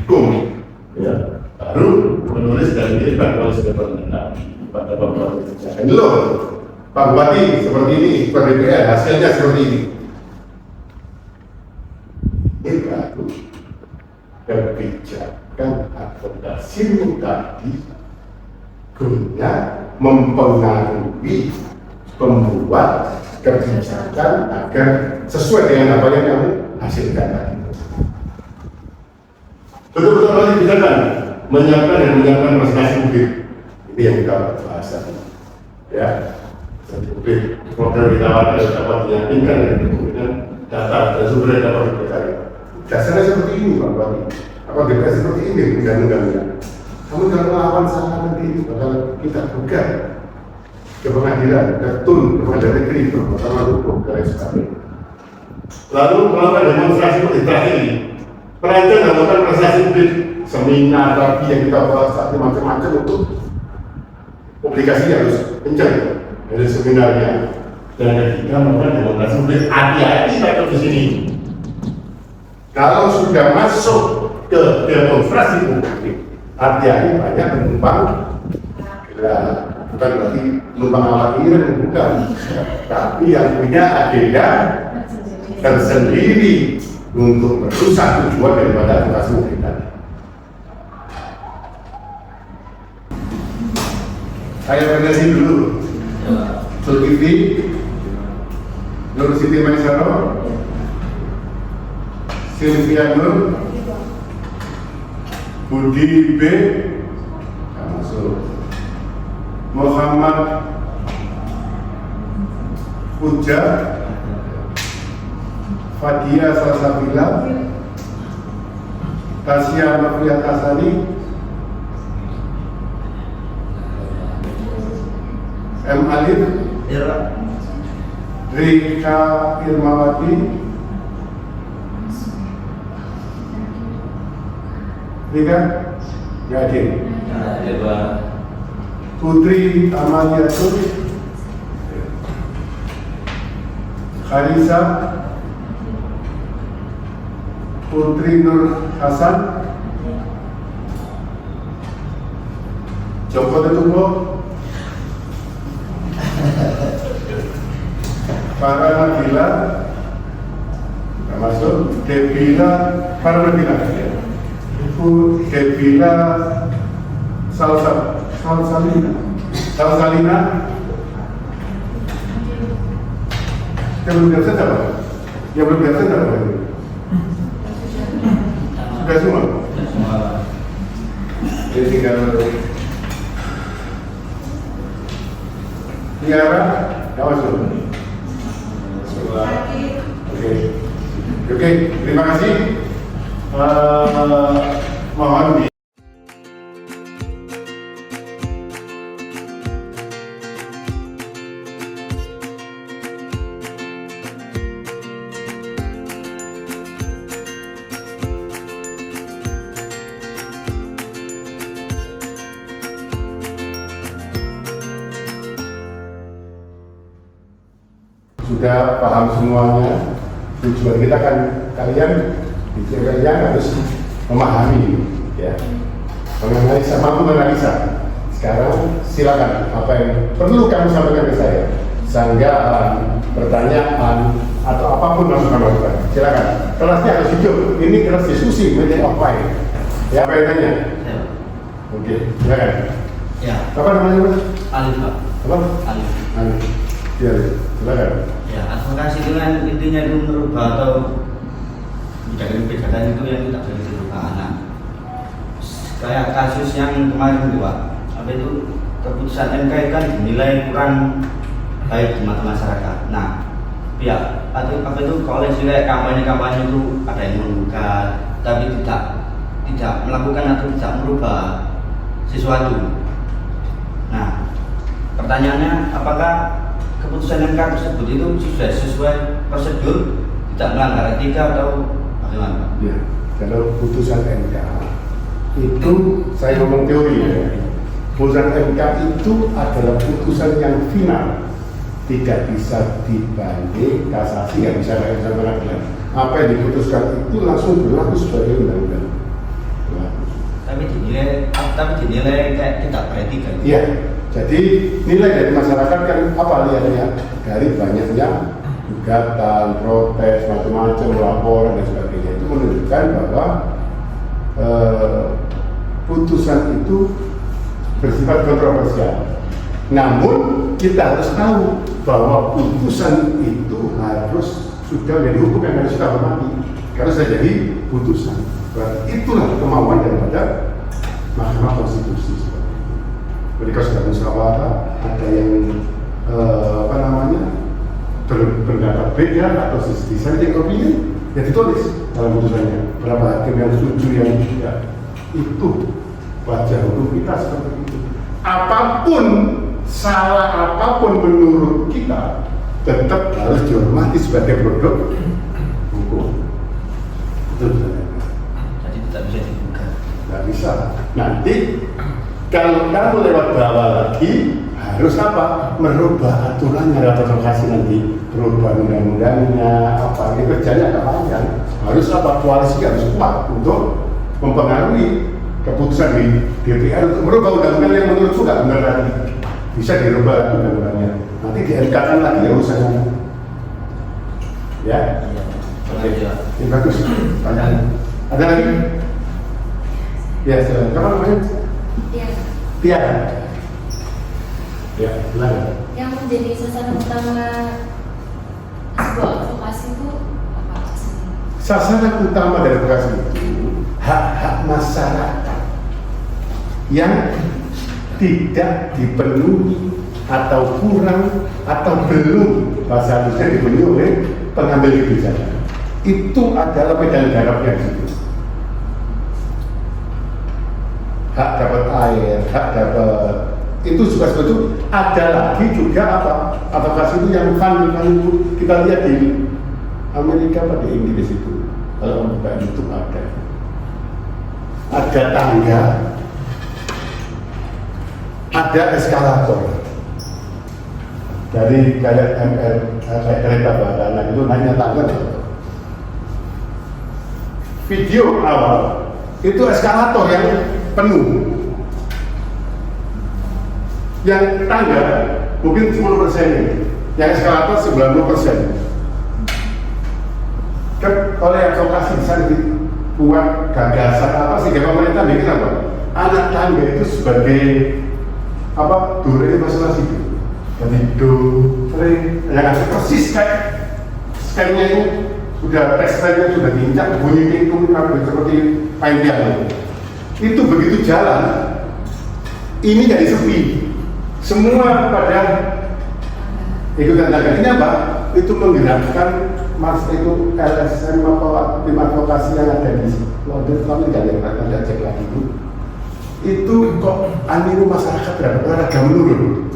S1: hukum. Ya, baru menulis dan dilihat kalau sudah pernah pada beberapa kebijakan. Loh, Pak Bupati seperti ini, Pak DPR hasilnya seperti ini. Ini bagus. kebijakan advokasi tadi guna mempengaruhi pembuat kebijakan agar sesuai dengan apa yang kamu hasilkan tadi. Betul-betul harus dibedakan, menyiapkan dan menyiapkan presentasi publik. Ini yang kita bahas tadi. Ya, presentasi publik, model ditawarkan dapat diyakinkan dan kemudian data dan sumber yang dapat dipercaya. Dasarnya seperti ini, Pak Bupati. Apa DPR seperti ini undang-undangnya? Kamu kalau melawan salah nanti ini bakal kita buka ke pengadilan, ke TUN, ke pengadilan negeri, ke mahkamah hukum, ke lain sebagainya. Lalu melakukan demonstrasi seperti tadi, perancang melakukan prestasi publik, seminar lagi yang kita bahas tadi macam-macam untuk publikasi harus kencang dari seminarnya. Dan ketika melakukan demonstrasi publik, hati-hati takut di sini. Kalau sudah masuk ke demonstrasi publik, hati-hati banyak penumpang. Bukan berarti penumpang awal ini bukan, tapi yang punya agenda tersendiri untuk merusak tujuan daripada advokasi publik tadi. Saya perkenalkan dulu, Zulkifli Nur Siti Maisaro, Sylvia Nur, Budi B, masuk, Muhammad Puja, Fadia Salsabila, Tasya Mafriat Asani, M. Alif, Rika Irmawati, Rika Yakin, Putri Amaliatur, Kharisa, Putri Nur Hasan, Joko Tetubo, Para Nabila, termasuk Debila, Para Nabila, Ibu Debila Salsalina, yang belum biasa apa? Yang belum biasa apa? Sudah semua? Jadi tinggal Tiara, masuk. Oke, terima kasih. Mohon di sudah paham semuanya. Tujuan kita kan kalian harus memahami, ya, menganalisa, mampu menganalisa. Sekarang silakan apa yang perlu kamu sampaikan ke saya, sanggahan, pertanyaan, atau apapun masukan. Silakan. Kelasnya harus hidup. Ini kelas diskusi, meeting offline. Ya, apa yang tanya? Oke, silakan.
S2: Ya.
S1: Apa namanya, Mas?
S2: Alif, Pak.
S1: Apa?
S2: Alif.
S1: Alif. Ya, silakan.
S2: Ya, advokasi itu kan intinya itu merubah atau kebijakan itu yang tidak boleh dirubah anak. Kayak kasus yang kemarin itu, Pak, apa itu keputusan MK kan dinilai kurang baik di mata masyarakat. Nah, pihak atau apa itu kolej juga kampanye itu ada yang menggugat, tapi tidak melakukan atau tidak merubah sesuatu. Nah, pertanyaannya apakah keputusan MK tersebut itu sudah sesuai prosedur, tidak melanggar etika atau bagaimana?
S1: Ya, kalau putusan MK itu saya ngomong teori ya. Putusan MK itu adalah putusan yang final, tidak bisa dibanding kasasi, nggak bisa dilakukan pengadilan. Apa yang diputuskan itu langsung berlaku sebagai undang-undang.
S2: Tapi dinilai kayak tidak beretika.
S1: Iya. Jadi nilai dari masyarakat kan apa lihatnya? Dari banyaknya gugatan, protes, macam-macam, laporan dan sebagainya, itu menunjukkan bahwa putusan itu bersifat kontroversial. Namun kita harus tahu bahwa putusan itu harus sudah menjadi hukum yang harus kita hormati. Karena sudah jadi putusan. Berarti itulah kemauan daripada Mahkamah Konstitusi. Mereka sudah musyawarah, ada yang berpendapat beda atau dissenting opinion, ya ditulis dalam putusannya. Berapa hakim yang setuju, yang tidak. Itu wajah hukum kita seperti itu. Apapun salah apapun menurut kita tetap harus dihormati sebagai produk hukum. Itu
S2: Jadi tidak bisa dibuka.
S1: nggak bisa. Nanti kalau kamu lewat bawah lagi harus apa? Merubah aturannya atau lokasi nanti, berubah undang-undangnya, apa ini kerjanya agak panjang. Harus apa? Koalisi harus kuat untuk mempengaruhi keputusan di DPR untuk merubah undang-undang yang menurut sudah benar tadi. Bisa dirubah undang-undangnya. Nanti di-MK-kan lagi ya urusannya. Ya? Oke. Ini bagus. Pertanyaan. Ada lagi? Ya, silakan. Kapan namanya? Tiara. Ya, silakan.
S3: Yang menjadi sasaran utama sebuah advokasi itu apa sih?
S1: Sasaran utama dari advokasi itu hak-hak masyarakat yang tidak dipenuhi atau kurang atau belum bahasa halusnya dipenuhi oleh pengambil kebijakan. Itu adalah medan garapnya di situ. Hak dapat air, hak dapat itu juga sebetulnya ada lagi juga apa advokasi itu yang fun itu kita lihat di Amerika pada Inggris itu kalau membuka YouTube ada tangga, ada eskalator dari kayak kayak kereta bawah itu naiknya tangga. Video awal itu eskalator yang penuh, yang tangga mungkin 10% ini, yang eskalator 90%. Oleh advokasi bisa dibuat gagasan apa sih pemerintah bikin apa? Anak tangga itu sebagai apa? Durasi masalasi. Jadi do, re, yang persis kayak scannya itu sudah teksturnya sudah diinjak, bunyi itu seperti kain piano. Itu begitu jalan, ini jadi sepi. Semua pada ikutan tangga. Ini apa? Itu menggerakkan mas itu LSM atau tim advokasi yang ada di London. Kami tidak cek lagi itu kok animo masyarakat terhadap olahraga menurun.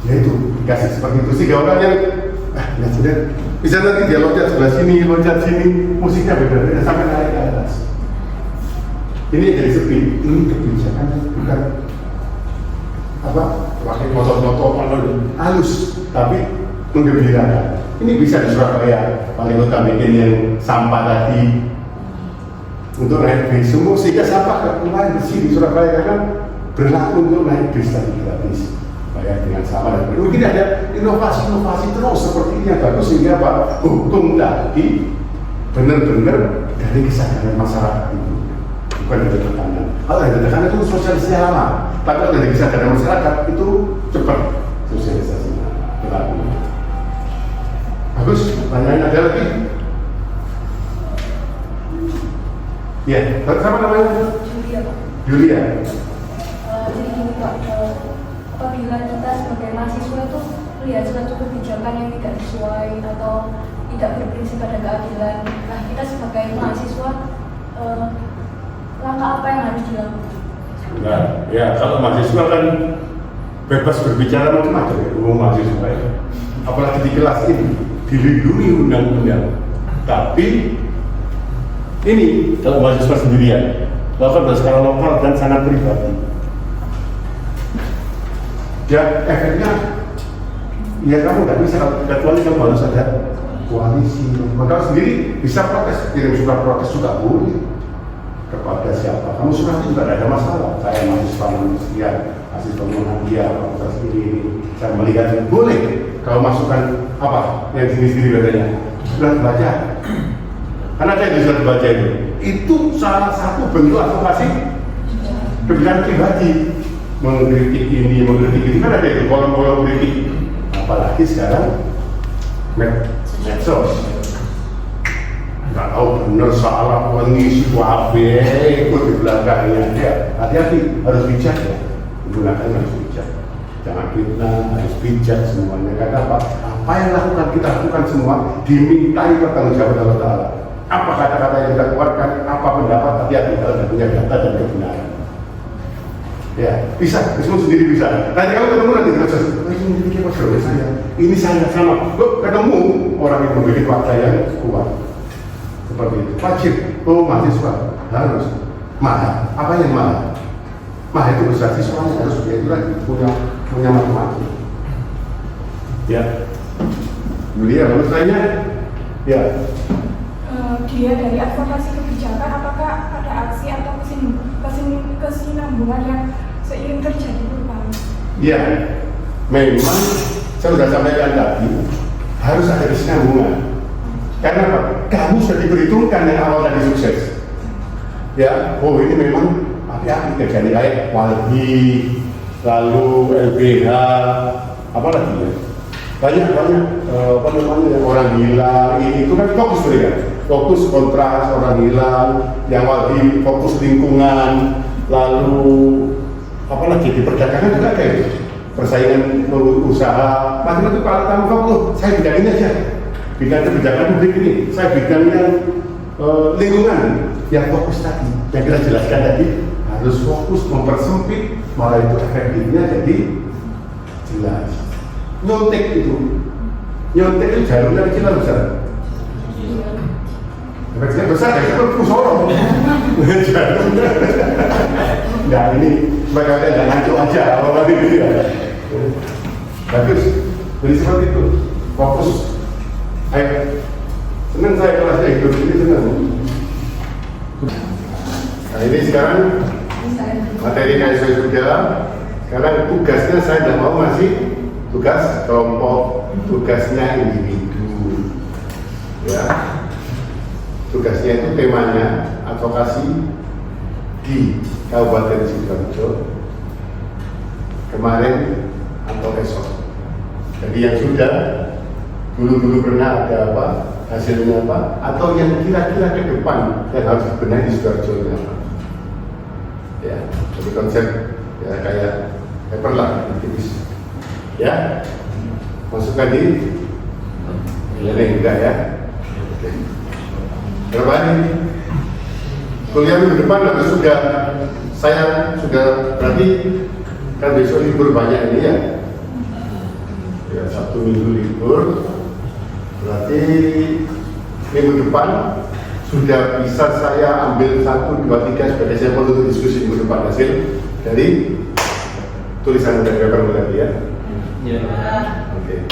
S1: Ya itu dikasih seperti itu sehingga orang yang nggak sudah bisa nanti dia loncat sebelah sini, loncat sini, musiknya beda-beda sampai naik ke atas. Ini jadi sepi, ini kebijakan bukan apa pakai motor-motor halus, tapi menggembirakan. Ini bisa di Surabaya, paling utama bikin yang sampah tadi untuk naik bis semua sehingga sampah mulai bersih di Surabaya karena berlaku untuk naik bis tadi gratis. Bayar dengan sama dan mungkin ada inovasi-inovasi terus seperti ini yang bagus sehingga apa hukum tadi benar-benar dari kesadaran masyarakat itu bukan dari tekanan. Kalau dari tekanan itu sosialisasi lama, tapi kalau dari kesadaran masyarakat itu cepat sosialisasinya berlaku. Bagus, pertanyaan ada lagi? Ya, sama namanya?
S3: Julia, Pak.
S1: Julia.
S3: Jadi gini Pak, apabila kita sebagai mahasiswa itu melihat suatu kebijakan yang tidak sesuai atau tidak berprinsip pada keadilan, nah kita sebagai mahasiswa langkah apa yang harus dilakukan?
S1: Nah, ya kalau mahasiswa kan bebas berbicara macam-macam ya, umum mahasiswa ya. Apalagi di kelas ini dilindungi undang-undang. Tapi ini kalau mahasiswa sendirian, bahkan skala lokal dan sangat pribadi. Ya efeknya, ya kamu nggak bisa kecuali kamu harus ada koalisi. Maka sendiri bisa protes, kirim surat protes juga boleh kepada siapa. Kamu surat juga tidak ada masalah. Saya mahasiswa manusia, mahasiswa Muhammadiyah, fakultas ini, saya melihat boleh. Kalau masukkan apa yang jenis diri bedanya sudah baca. Karena saya bisa baca itu salah satu bentuk advokasi kebijakan pribadi, mengkritik ini, mengkritik itu, kan ada itu kolom-kolom kritik. Apalagi sekarang medsos, nggak tahu bener salah mengisi wabe ikut di belakangnya. Ya, hati-hati, harus bijak ya, menggunakan harus bijak, jangan fitnah, harus bijak semuanya. Karena apa yang kita lakukan semua dimintai pertanggungjawaban Allah Ta'ala. Apa kata-kata yang kita keluarkan, apa pendapat, hati-hati kalau tidak punya data dan kebenaran. Ya, bisa, semua sendiri bisa. Nanti kalau ketemu nanti ini saya sama. Loh, ketemu orang yang memiliki fakta yang kuat seperti itu. Wajib, mahasiswa harus mahal. Apa yang mahal? Mahal itu berarti seorang harus itu lagi punya matematika. Ya, beliau menurut saya, ya.
S4: Dia dari advokasi kebijakan, apakah ada aksi atau kesinambungan yang seiring terjadi perubahan?
S1: Ya, memang saya sudah sampaikan tadi harus ada kesinambungan. Karena apa? Kamu sudah diperhitungkan yang awal tadi sukses. Ya, oh ini memang api-api terjadi kayak Walhi, lalu LBH, apa lagi ya? Banyak apa namanya orang hilang itu kan fokus mereka. Fokus kontras orang hilang, yang wajib fokus lingkungan, lalu apalagi di perdagangan juga kayak gitu. Persaingan usaha, macam itu kalau kamu fokus, saya bidang ini aja, bidang kebijakan publik ini, saya bidang yang lingkungan, yang fokus tadi, yang kita jelaskan tadi harus fokus mempersempit, malah itu efektifnya jadi jelas. Nyontek itu jarumnya kecil atau besar? Efeknya besar ya, itu pusoro. Jarumnya. Nah ini sebagai ada ngaco aja, apa gitu ya. Bagus, jadi seperti itu. Fokus. Ayo, senang saya kelasnya hidup ini senang. Nah ini sekarang materi KSW sudah. Sekarang tugasnya saya tidak mau masih tugas kelompok, tugasnya individu. Ya. Tugasnya itu temanya advokasi di Kabupaten Sidoarjo kemarin atau esok. Jadi yang sudah dulu pernah ada apa, hasilnya apa, atau yang kira-kira ke depan yang harus dibenahi di Sidoarjo ini apa. Ya, jadi konsep ya kayak paper lah, tipis. Ya, masukkan di ini enggak ya? Oke. Berapa ini? Kuliah minggu depan harus saya sudah berarti kan besok libur banyak ini ya. Ya, Sabtu Minggu libur. Berarti minggu depan sudah bisa saya ambil 1, 2, 3 sebagai sampel untuk diskusi minggu depan hasil dari tulisan dari paper tadi ya.
S2: Ya.
S1: Oke.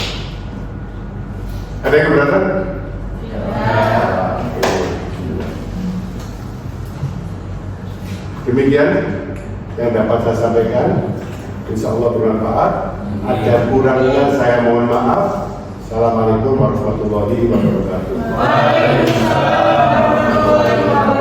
S1: Ada yang keberatan?
S2: Ya.
S1: Demikian yang dapat saya sampaikan. Insya Allah bermanfaat. Ada kurangnya saya mohon maaf. Assalamualaikum warahmatullahi wabarakatuh.
S4: Waalaikumsalam warahmatullahi wabarakatuh.